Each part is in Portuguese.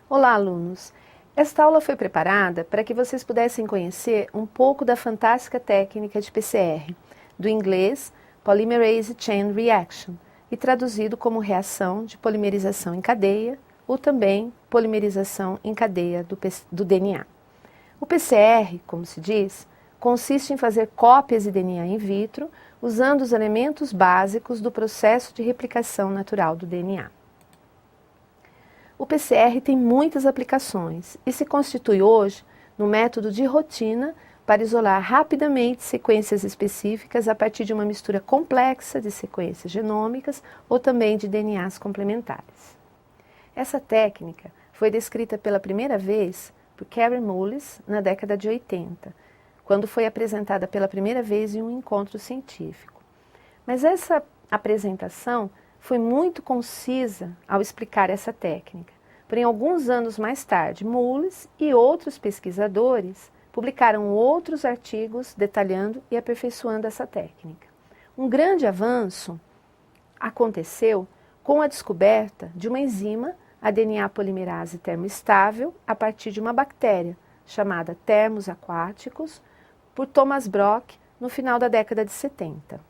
Olá, alunos! Esta aula foi preparada para que vocês pudessem conhecer um pouco da fantástica técnica de PCR, do inglês Polymerase Chain Reaction, e traduzido como reação de polimerização em cadeia, ou também polimerização em cadeia do DNA. O PCR, como se diz, consiste em fazer cópias de DNA in vitro usando os elementos básicos do processo de replicação natural do DNA. O PCR tem muitas aplicações e se constitui hoje no método de rotina para isolar rapidamente sequências específicas a partir de uma mistura complexa de sequências genômicas ou também de DNAs complementares. Essa técnica foi descrita pela primeira vez por Kary Mullis na década de 80, quando foi apresentada pela primeira vez em um encontro científico. Mas essa apresentação foi muito concisa ao explicar essa técnica. Porém, alguns anos mais tarde, Mullis e outros pesquisadores publicaram outros artigos detalhando e aperfeiçoando essa técnica. Um grande avanço aconteceu com a descoberta de uma enzima, a DNA polimerase termoestável, a partir de uma bactéria chamada termos aquáticos, por Thomas Brock no final da década de 70.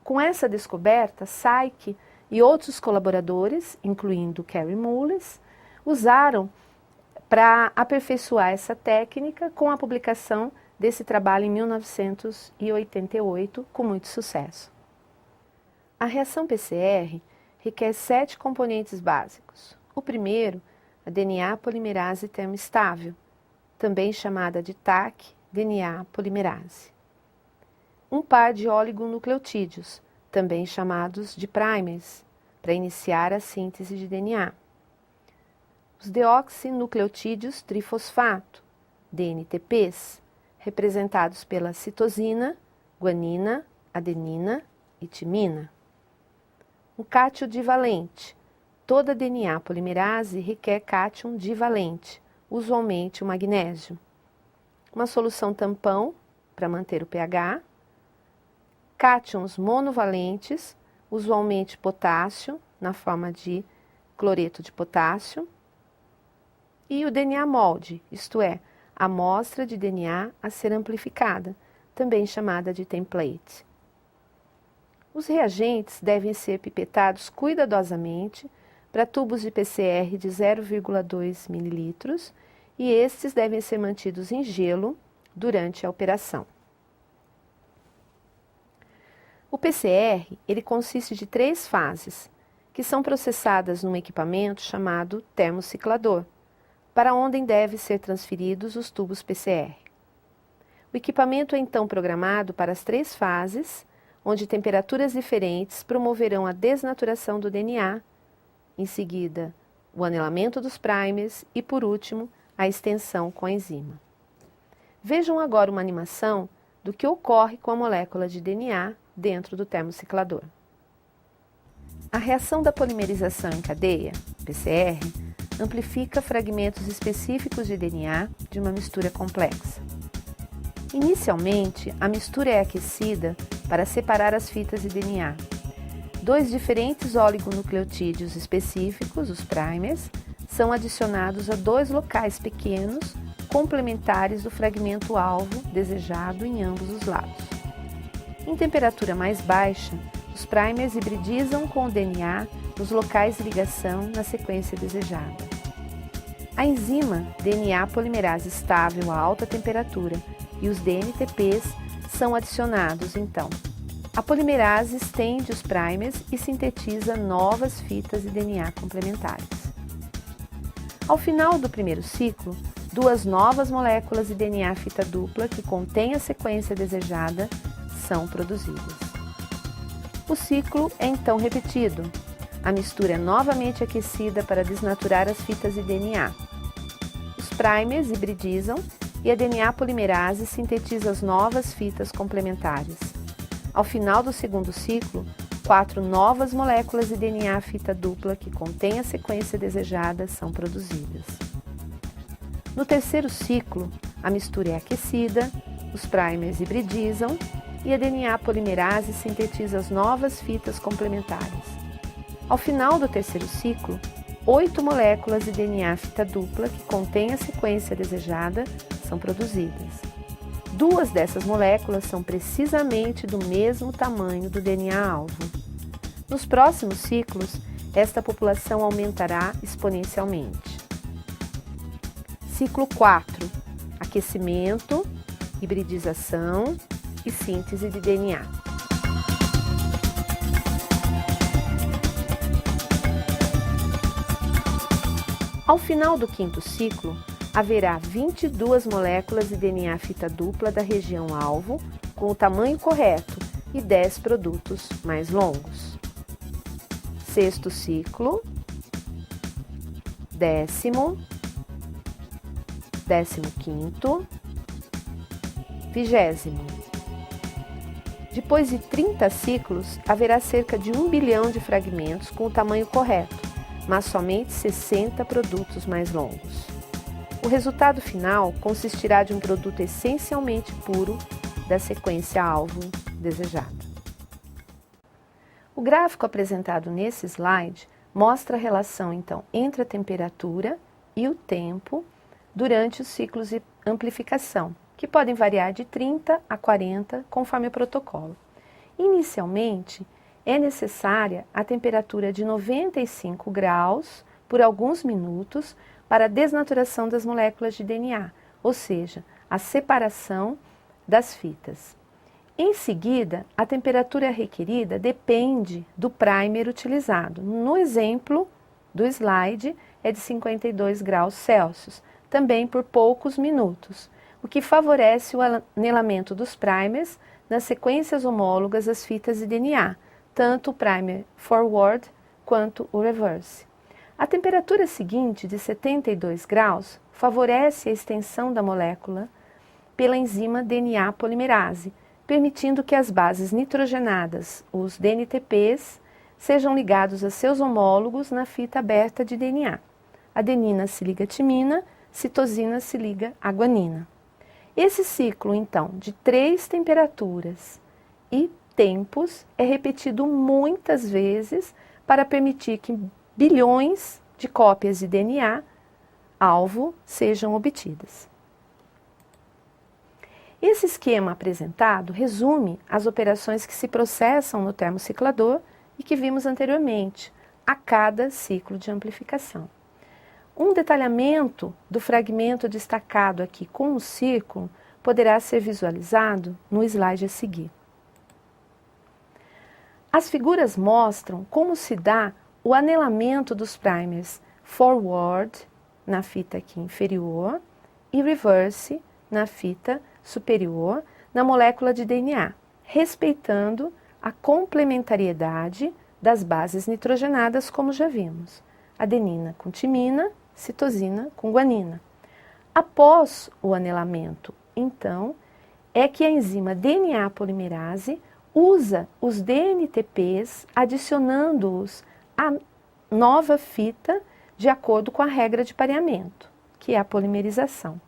Com essa descoberta, Saik e outros colaboradores, incluindo Kary Mullis, usaram para aperfeiçoar essa técnica com a publicação desse trabalho em 1988, com muito sucesso. A reação PCR requer 7 componentes básicos. O primeiro, a DNA polimerase termoestável, também chamada de TAC DNA polimerase. Um par de oligonucleotídeos, também chamados de primers, para iniciar a síntese de DNA. Os deoxinucleotídeos trifosfato, DNTPs, representados pela citosina, guanina, adenina e timina. Um cátion divalente. Toda DNA polimerase requer cátion divalente, usualmente o magnésio. Uma solução tampão, para manter o pH. Cátions monovalentes, usualmente potássio, na forma de cloreto de potássio. E o DNA molde, isto é, a amostra de DNA a ser amplificada, também chamada de template. Os reagentes devem ser pipetados cuidadosamente para tubos de PCR de 0,2 ml e estes devem ser mantidos em gelo durante a operação. O PCR, ele consiste de 3 fases, que são processadas num equipamento chamado termociclador, para onde devem ser transferidos os tubos PCR. O equipamento é então programado para as 3 fases, onde temperaturas diferentes promoverão a desnaturação do DNA, em seguida o anelamento dos primers e, por último, a extensão com a enzima. Vejam agora uma animação do que ocorre com a molécula de DNA dentro do termociclador. A reação da polimerização em cadeia, PCR, amplifica fragmentos específicos de DNA de uma mistura complexa. Inicialmente, a mistura é aquecida para separar as fitas de DNA. 2 diferentes oligonucleotídeos específicos, os primers, são adicionados a 2 locais pequenos complementares do fragmento alvo desejado em ambos os lados. Em temperatura mais baixa, os primers hibridizam com o DNA nos locais de ligação na sequência desejada. A enzima DNA polimerase estável a alta temperatura e os DNTPs são adicionados, então. A polimerase estende os primers e sintetiza novas fitas de DNA complementares. Ao final do primeiro ciclo, 2 novas moléculas de DNA fita dupla que contêm a sequência desejada são produzidas. O ciclo é então repetido. A mistura é novamente aquecida para desnaturar as fitas de DNA. Os primers hibridizam e a DNA polimerase sintetiza as novas fitas complementares. Ao final do segundo ciclo, 4 novas moléculas de DNA fita dupla que contêm a sequência desejada são produzidas. No terceiro ciclo, a mistura é aquecida, os primers hibridizam e a DNA polimerase sintetiza as novas fitas complementares. Ao final do terceiro ciclo, 8 moléculas de DNA fita dupla que contêm a sequência desejada são produzidas. 2 dessas moléculas são precisamente do mesmo tamanho do DNA-alvo. Nos próximos ciclos, esta população aumentará exponencialmente. Ciclo 4. Aquecimento, hibridização e síntese de DNA. Ao final do 5º ciclo, haverá 22 moléculas de DNA fita dupla da região alvo com o tamanho correto e 10 produtos mais longos. 6º ciclo, 10º, 15º, 20º. Depois de 30 ciclos, haverá cerca de 1 bilhão de fragmentos com o tamanho correto, mas somente 60 produtos mais longos. O resultado final consistirá de um produto essencialmente puro da sequência alvo desejada. O gráfico apresentado nesse slide mostra a relação, então, entre a temperatura e o tempo durante os ciclos de amplificação, que podem variar de 30 a 40 conforme o protocolo. Inicialmente, é necessária a temperatura de 95 graus por alguns minutos para a desnaturação das moléculas de DNA, ou seja, a separação das fitas. Em seguida, a temperatura requerida depende do primer utilizado. No exemplo do slide, é de 52 graus Celsius, também por poucos minutos, o que favorece o anelamento dos primers nas sequências homólogas das fitas de DNA, tanto o primer forward quanto o reverse. A temperatura seguinte, de 72 graus, favorece a extensão da molécula pela enzima DNA polimerase, permitindo que as bases nitrogenadas, os DNTPs, sejam ligados a seus homólogos na fita aberta de DNA. Adenina se liga à timina, citosina se liga à guanina. Esse ciclo, então, de 3 temperaturas e tempos é repetido muitas vezes para permitir que bilhões de cópias de DNA alvo sejam obtidas. Esse esquema apresentado resume as operações que se processam no termociclador e que vimos anteriormente, a cada ciclo de amplificação. Um detalhamento do fragmento destacado aqui com o círculo poderá ser visualizado no slide a seguir. As figuras mostram como se dá o anelamento dos primers forward, na fita aqui inferior, e reverse, na fita superior, na molécula de DNA, respeitando a complementariedade das bases nitrogenadas, como já vimos. Adenina com timina, citosina com guanina. Após o anelamento, então, é que a enzima DNA polimerase usa os DNTPs, adicionando-os à nova fita de acordo com a regra de pareamento, que é a polimerização.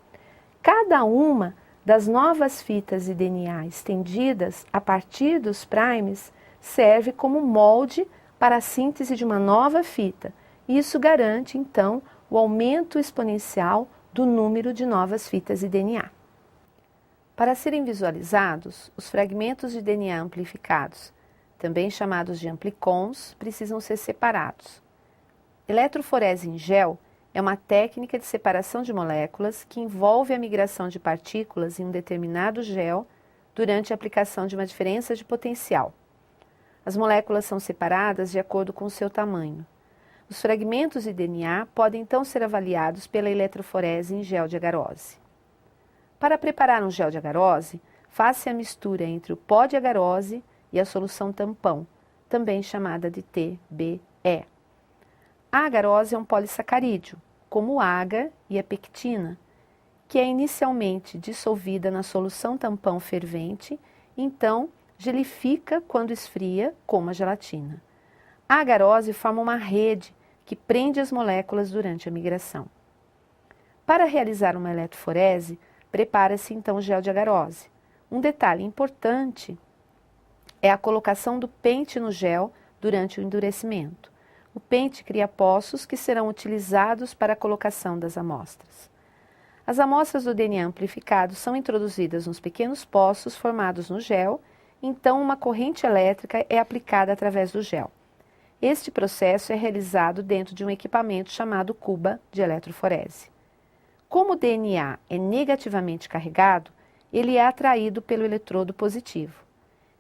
Cada uma das novas fitas de DNA estendidas a partir dos primes serve como molde para a síntese de uma nova fita. Isso garante, então, o aumento exponencial do número de novas fitas de DNA. Para serem visualizados, os fragmentos de DNA amplificados, também chamados de amplicons, precisam ser separados. Eletroforese em gel é uma técnica de separação de moléculas que envolve a migração de partículas em um determinado gel durante a aplicação de uma diferença de potencial. As moléculas são separadas de acordo com o seu tamanho. Os fragmentos de DNA podem então ser avaliados pela eletroforese em gel de agarose. Para preparar um gel de agarose, faça a mistura entre o pó de agarose e a solução tampão, também chamada de TBE. A agarose é um polissacarídeo, como o agar e a pectina, que é inicialmente dissolvida na solução tampão fervente, então gelifica quando esfria, como a gelatina. A agarose forma uma rede que prende as moléculas durante a migração. Para realizar uma eletroforese, prepara-se então o gel de agarose. Um detalhe importante é a colocação do pente no gel durante o endurecimento. O pente cria poços que serão utilizados para a colocação das amostras. As amostras do DNA amplificado são introduzidas nos pequenos poços formados no gel, então uma corrente elétrica é aplicada através do gel. Este processo é realizado dentro de um equipamento chamado cuba de eletroforese. Como o DNA é negativamente carregado, ele é atraído pelo eletrodo positivo.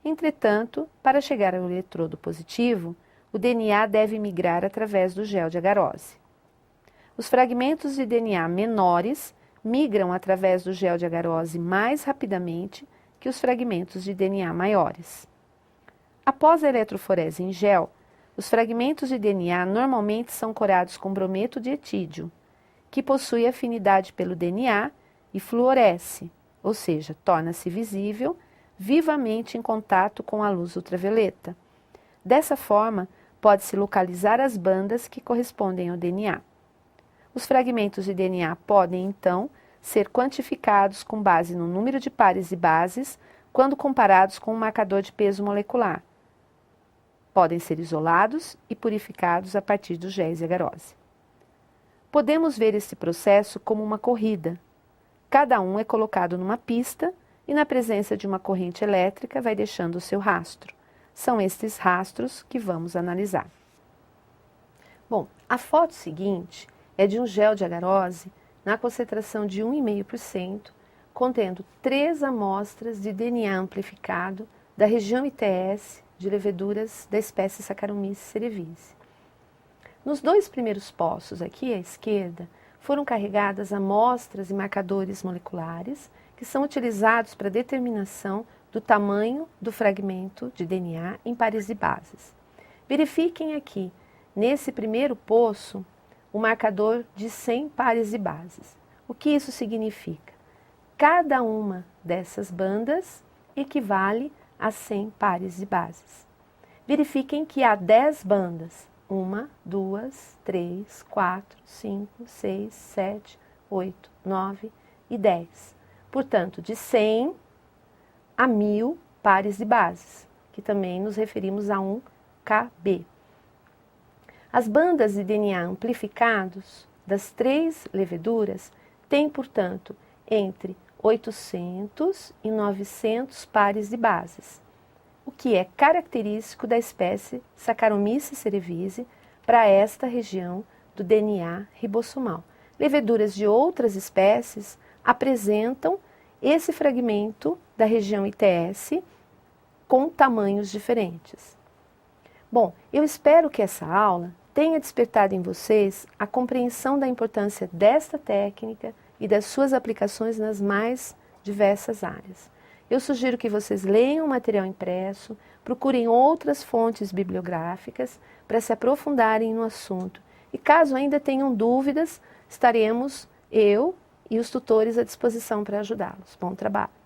Entretanto, para chegar ao eletrodo positivo, o DNA deve migrar através do gel de agarose. Os fragmentos de DNA menores migram através do gel de agarose mais rapidamente que os fragmentos de DNA maiores. Após a eletroforese em gel, os fragmentos de DNA normalmente são corados com brometo de etídio, que possui afinidade pelo DNA e fluoresce, ou seja, torna-se visível vivamente em contato com a luz ultravioleta. Dessa forma, pode-se localizar as bandas que correspondem ao DNA. Os fragmentos de DNA podem, então, ser quantificados com base no número de pares e bases quando comparados com um marcador de peso molecular. Podem ser isolados e purificados a partir dos géis de agarose. Podemos ver esse processo como uma corrida. Cada um é colocado numa pista e, na presença de uma corrente elétrica, vai deixando o seu rastro. São estes rastros que vamos analisar. Bom, a foto seguinte é de um gel de agarose na concentração de 1,5%, contendo 3 amostras de DNA amplificado da região ITS de leveduras da espécie Saccharomyces cerevisiae. Nos 2 primeiros poços, aqui à esquerda, foram carregadas amostras e marcadores moleculares que são utilizados para a determinação do tamanho do fragmento de DNA em pares e bases. Verifiquem aqui, nesse primeiro poço, o marcador de 100 pares e bases. O que isso significa? Cada uma dessas bandas equivale a 100 pares e bases. Verifiquem que há 10 bandas. 1, 2, 3, 4, 5, 6, 7, 8, 9 e 10. Portanto, de 100 a 1000 pares de bases, que também nos referimos a um KB. As bandas de DNA amplificados das 3 leveduras têm, portanto, entre 800 e 900 pares de bases, o que é característico da espécie Saccharomyces cerevisiae para esta região do DNA ribossomal. Leveduras de outras espécies apresentam esse fragmento da região ITS com tamanhos diferentes. Bom, eu espero que essa aula tenha despertado em vocês a compreensão da importância desta técnica e das suas aplicações nas mais diversas áreas. Eu sugiro que vocês leiam o material impresso, procurem outras fontes bibliográficas para se aprofundarem no assunto. E caso ainda tenham dúvidas, estaremos eu e os tutores à disposição para ajudá-los. Bom trabalho!